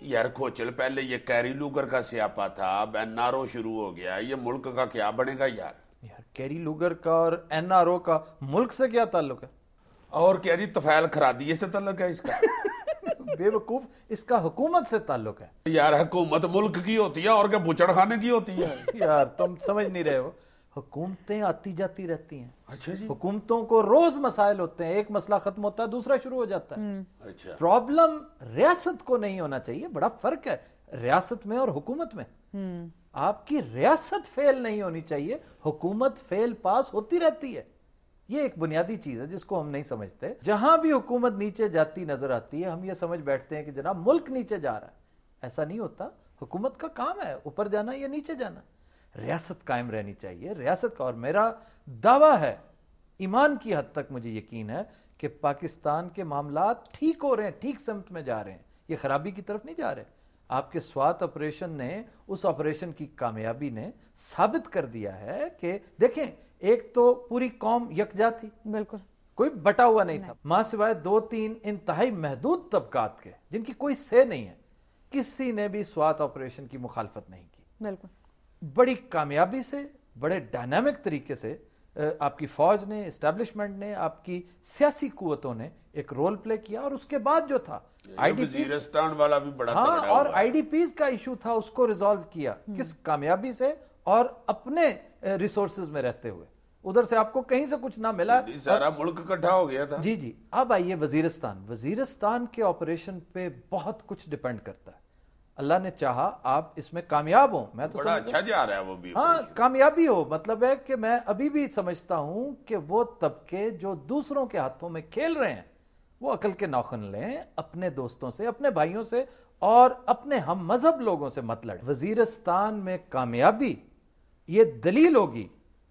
یار کھوچل پہلے یہ کیری لوگر کا سیاپا تھا، اب این آر او شروع ہو گیا، یہ ملک کا کیا بنے گا یار؟ یار کیری لوگر کا اور این آر او کا ملک سے کیا تعلق ہے؟ اور کیا جی طفیل خرادیے سے تعلق ہے اس کا؟ بے وقوف، اس کا حکومت سے تعلق ہے یار حکومت ملک کی ہوتی ہے اور کیا بچڑ خانے کی ہوتی ہے؟ یار تم سمجھ نہیں رہے ہو، حکومتیں آتی جاتی رہتی ہیں، اچھا جی، حکومتوں کو روز مسائل ہوتے ہیں، ایک مسئلہ ختم ہوتا ہے دوسرا شروع ہو جاتا ہے۔ اچھا پرابلم ریاست کو نہیں ہونا چاہیے، بڑا فرق ہے ریاست میں اور حکومت میں۔ آپ کی ریاست فیل نہیں ہونی چاہیے، حکومت فیل پاس ہوتی رہتی ہے، یہ ایک بنیادی چیز ہے جس کو ہم نہیں سمجھتے۔ جہاں بھی حکومت نیچے جاتی نظر آتی ہے ہم یہ سمجھ بیٹھتے ہیں کہ جناب ملک نیچے جا رہا ہے، ایسا نہیں ہوتا۔ حکومت کا کام ہے اوپر جانا یا نیچے جانا، ریاست قائم رہنی چاہیے، ریاست کا۔ اور میرا دعویٰ ہے، ایمان کی حد تک مجھے یقین ہے کہ پاکستان کے معاملات ٹھیک ہو رہے ہیں، ٹھیک سمت میں جا رہے ہیں، یہ خرابی کی طرف نہیں جا رہے۔ آپ کے سوات آپریشن نے، اس آپریشن کی کامیابی نے ثابت کر دیا ہے کہ دیکھیں، ایک تو پوری قوم یکجا تھی، بالکل کوئی بٹا ہوا نہیں تھا، ماں سوائے 2-3 انتہائی محدود طبقات کے جن کی کوئی سے نہیں ہے، کسی نے بھی سوات آپریشن کی مخالفت نہیں کی۔ بالکل بڑی کامیابی سے، بڑے ڈائنامک طریقے سے آپ کی فوج نے، اسٹیبلشمنٹ نے، آپ کی سیاسی قوتوں نے ایک رول پلے کیا۔ اور اس کے بعد جو تھا آئی ڈی پیز، وزیرستان والا بھی بڑا ہاں، تگڑا اور ہوا۔ آئی ڈی پیز کا ایشو تھا، اس کو ریزالو کیا کس کامیابی سے، اور اپنے ریسورسز میں رہتے ہوئے، ادھر سے آپ کو کہیں سے کچھ نہ ملا، سارا ملک اکٹھا ہو گیا تھا۔ جی جی۔ اب آئیے وزیرستان کے آپریشن پہ بہت کچھ ڈیپینڈ کرتا ہے۔ اللہ نے چاہا آپ اس میں کامیاب ہوں، میں تو بڑا اچھا جا رہا ہے وہ بھی۔ ہاں کامیابی ہو، مطلب ہے کہ میں ابھی بھی سمجھتا ہوں کہ وہ طبقے جو دوسروں کے ہاتھوں میں کھیل رہے ہیں وہ عقل کے ناخن لیں، اپنے دوستوں سے، اپنے بھائیوں سے اور اپنے ہم مذہب لوگوں سے مت لڑیں۔ وزیرستان میں کامیابی یہ دلیل ہوگی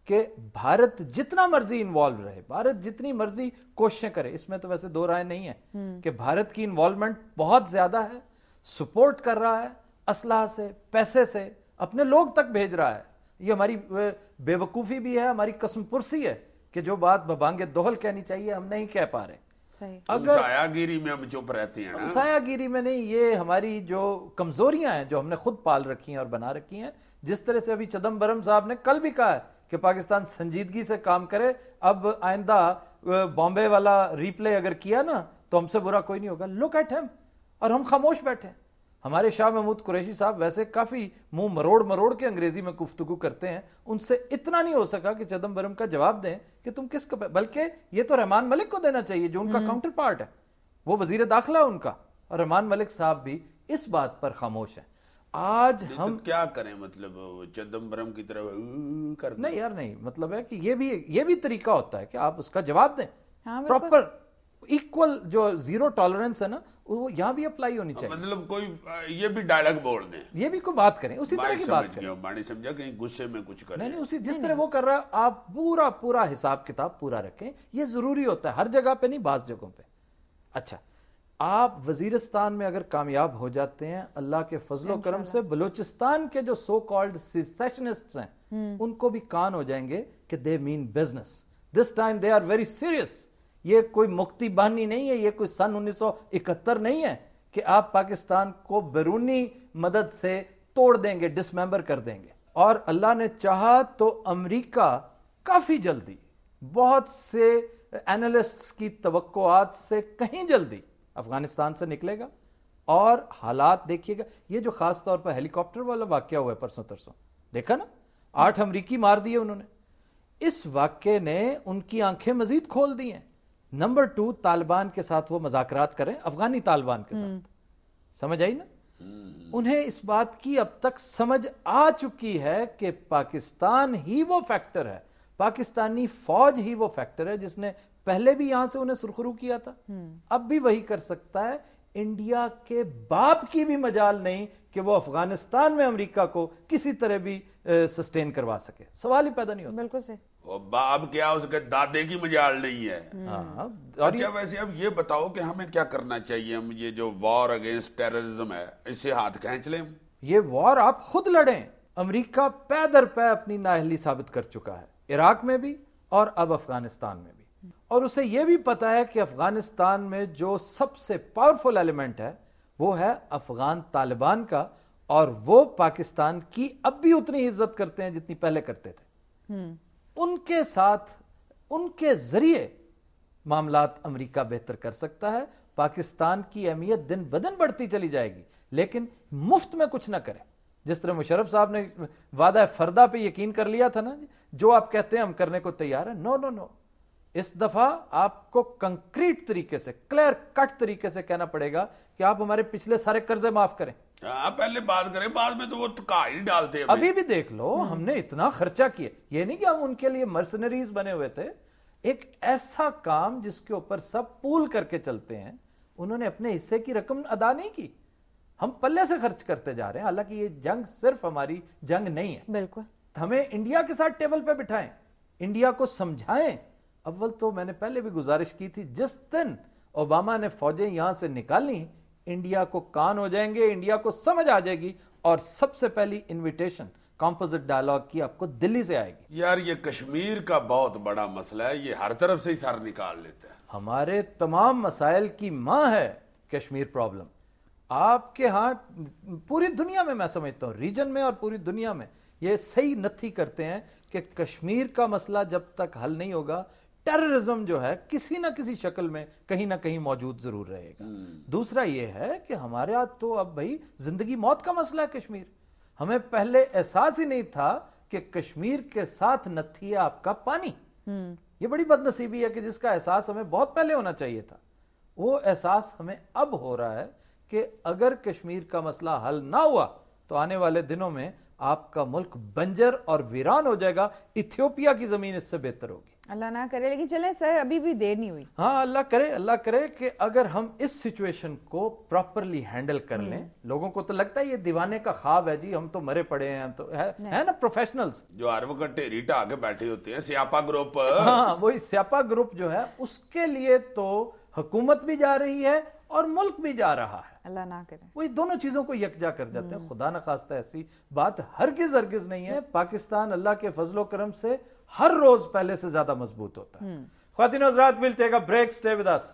کہ بھارت جتنا مرضی انوالو رہے، بھارت جتنی مرضی کوششیں کرے، اس میں تو ویسے دو رائے نہیں ہے کہ بھارت کی انوالومنٹ بہت زیادہ ہے، سپورٹ کر رہا ہے، اسلحہ سے، پیسے سے، اپنے لوگ تک بھیج رہا ہے۔ یہ ہماری بے وقوفی بھی ہے، ہماری قسم پرسی ہے کہ جو بات ببانگ دوہل کہنی چاہیے ہم نہیں کہہ پا رہے۔ صحیح، اگر سایہ گیری میں ہم چپ رہتے ہیں نا، سایہ گیری میں نہیں، یہ ہماری جو کمزوریاں ہیں جو ہم نے خود پال رکھی ہیں اور بنا رکھی ہیں، جس طرح سے ابھی چدمبرم صاحب نے کل بھی کہا ہے کہ پاکستان سنجیدگی سے کام کرے، اب آئندہ بامبے والا ری پلے اگر کیا نا تو ہم سے برا کوئی نہیں ہوگا۔ لک ایٹ ہم، اور ہم خاموش بیٹھے۔ ہمارے شاہ محمود قریشی صاحب ویسے کافی منہ مروڑ کے انگریزی میں گفتگو کرتے ہیں، ان سے اتنا نہیں ہو سکا کہ چدمبرم کا جواب دیں کہ تم کس کا، بلکہ یہ تو رحمان ملک کو دینا چاہیے جو ان کا کاؤنٹر پارٹ ہے، وہ وزیر داخلہ ان کا، اور رحمان ملک صاحب بھی اس بات پر خاموش ہیں۔ آج ہم کیا کریں، مطلب چدمبرم کی طرح کر دیں؟ نہیں یار، نہیں، مطلب ہے کہ یہ بھی طریقہ ہوتا ہے کہ آپ اس کا جواب دیں، ہاں پراپر ایکول جو زیرو ٹالرنس ہے نا وہ یہاں بھی اپلائی ہونی چاہیے۔ مطلب کوئی یہ بھی ڈائلاگ بول دیں، یہ بھی کوئی بات کریں، اسی طرح کی بات کریں۔ میں نے سمجھا کہیں غصے میں کچھ کریں۔ نہیں، اسی جس طرح وہ کر رہا ہے آپ پورا حساب کتاب پورا رکھیں، یہ ضروری ہوتا ہے، ہر جگہ پہ نہیں، بعض جگہوں پہ۔ اچھا، آپ وزیرستان میں اگر کامیاب ہو جاتے ہیں اللہ کے فضل و کرم سے، بلوچستان کے جو سو کالڈ سیسیشنسٹس ہیں ان کو بھی کان ہو جائیں گے کہ they mean business, this time they are very serious. یہ کوئی مکتی بہانی نہیں ہے، یہ کوئی سن 1971 نہیں ہے کہ آپ پاکستان کو بیرونی مدد سے توڑ دیں گے، ڈس ممبر کر دیں گے۔ اور اللہ نے چاہا تو امریکہ کافی جلدی، بہت سے اینالسٹس کی توقعات سے کہیں جلدی افغانستان سے نکلے گا۔ اور حالات دیکھیے گا، یہ جو خاص طور پر ہیلی کاپٹر والا واقعہ ہوا ہے پرسوں ترسوں، دیکھا نا، 8 امریکی مار دیے انہوں نے۔ اس واقعے نے ان کی آنکھیں مزید کھول دی ہیں۔ نمبر 2، طالبان کے ساتھ وہ مذاکرات کریں، افغانی طالبان کے ساتھ، سمجھ آئی نا؟ انہیں اس بات کی اب تک سمجھ آ چکی ہے کہ پاکستان ہی وہ فیکٹر ہے، پاکستانی فوج ہی وہ فیکٹر ہے جس نے پہلے بھی یہاں سے انہیں سرخرو کیا تھا، اب بھی وہی کر سکتا ہے۔ انڈیا کے باپ کی بھی مجال نہیں کہ وہ افغانستان میں امریکہ کو کسی طرح بھی سسٹین کروا سکے، سوال ہی پیدا نہیں ہوتا۔ بالکل صحیح۔ باپ کیا، اس کے دادے کی مجال نہیں ہے۔ ہاں، اچھا، ویسے اب یہ بتاؤ کہ ہمیں کیا کرنا چاہیے؟ ہم یہ جو وار اگینسٹ ٹیررزم ہے اس سے ہاتھ کھینچ لیں؟ یہ وار آپ خود لڑیں۔ امریکہ پے در پے اپنی نااہلی ثابت کر چکا ہے، عراق میں بھی اور اب افغانستان میں بھی، اور اسے یہ بھی پتا ہے کہ افغانستان میں جو سب سے پاورفل ایلیمنٹ ہے وہ ہے افغان طالبان کا، اور وہ پاکستان کی اب بھی اتنی عزت کرتے ہیں جتنی پہلے کرتے تھے. ان کے ساتھ، ان کے ذریعے معاملات امریکہ بہتر کر سکتا ہے. پاکستان کی اہمیت دن بدن بڑھتی چلی جائے گی، لیکن مفت میں کچھ نہ کریں. جس طرح مشرف صاحب نے وعدہ فردا پہ یقین کر لیا تھا نا، جو آپ کہتے ہیں ہم کرنے کو تیار ہیں. نو نو نو، اس دفعہ آپ کو کنکریٹ طریقے سے، کلیئر کٹ طریقے سے کہنا پڑے گا کہ آپ ہمارے پچھلے سارے قرضے معاف کریں. پہلے بات کریں، بعد میں تو وہ ٹکا ہی ڈالتے ہیں. ابھی بھی دیکھ لو، ہم نے اتنا خرچہ کیا. یہ نہیں کہ ہم ان کے لیے مرسنریز بنے ہوئے تھے. ایک ایسا کام جس کے اوپر سب پول کر کے چلتے ہیں، انہوں نے اپنے حصے کی رقم ادا نہیں کی. ہم پلے سے خرچ کرتے جا رہے ہیں. حالانکہ یہ جنگ صرف ہماری جنگ نہیں ہے. بالکل ہمیں انڈیا کے ساتھ ٹیبل پہ بٹھائیں، انڈیا کو سمجھائیں. اول تو میں نے پہلے بھی گزارش کی تھی، جس دن اوباما نے فوجیں یہاں سے نکالی، انڈیا کو کان ہو جائیں گے، انڈیا کو سمجھ آ جائے گی. اور سب سے پہلی انویٹیشن کمپوزٹ ڈائلاگ کی آپ کو دلی سے آئے گی. یار یہ کشمیر کا بہت بڑا مسئلہ ہے، یہ ہر طرف سے ہی سر نکال لیتا ہے. ہمارے تمام مسائل کی ماں ہے کشمیر پرابلم. آپ کے ہاں پوری دنیا میں، میں سمجھتا ہوں ریجن میں اور پوری دنیا میں یہ صحیح نتھی کرتے ہیں کہ کشمیر کا مسئلہ جب تک حل نہیں ہوگا، ٹیررزم جو ہے کسی نہ کسی شکل میں کہیں نہ کہیں موجود ضرور رہے گا. دوسرا یہ ہے کہ ہمارے ہاں تو اب بھائی زندگی موت کا مسئلہ ہے کشمیر. ہمیں پہلے احساس ہی نہیں تھا کہ کشمیر کے ساتھ نتھی ہے آپ کا پانی. یہ بڑی بد نصیبی ہے کہ جس کا احساس ہمیں بہت پہلے ہونا چاہیے تھا. وہ احساس ہمیں اب ہو رہا ہے کہ اگر کشمیر کا مسئلہ حل نہ ہوا تو آنے والے دنوں میں آپ کا ملک بنجر اور ویران ہو جائے گا. ایتھیوپیا کی زمین اس سے بہتر ہوگی. اللہ نہ کرے. لیکن چلیں سر، ابھی بھی دیر نہیں ہوئی. ہاں اللہ کرے کہ اگر ہم اس سچویشن کو پراپرلی ہینڈل کر لیں. لوگوں کو تو لگتا ہے یہ دیوانے کا خواب ہے جی، ہم تو مرے پڑے ہیں. ہم تو ہے نا پروفیشنلز جو ہر وقت ٹیری ٹا کے بیٹھے ہوتے ہیں، سیاپا گروپ. ہاں وہی سیاپا گروپ جو ہے، اس کے لیے تو حکومت بھی جا رہی ہے اور ملک بھی جا رہا ہے. اللہ نہ کرے. وہی دونوں چیزوں کو یکجا کر جاتے ہیں. خدا نہ خواستہ ایسی بات ہرگز نہیں ہے. پاکستان اللہ کے فضل و کرم سے ہر روز پہلے سے زیادہ مضبوط ہوتا ہے. خواتین و حضرات، we'll take a break. Stay with us.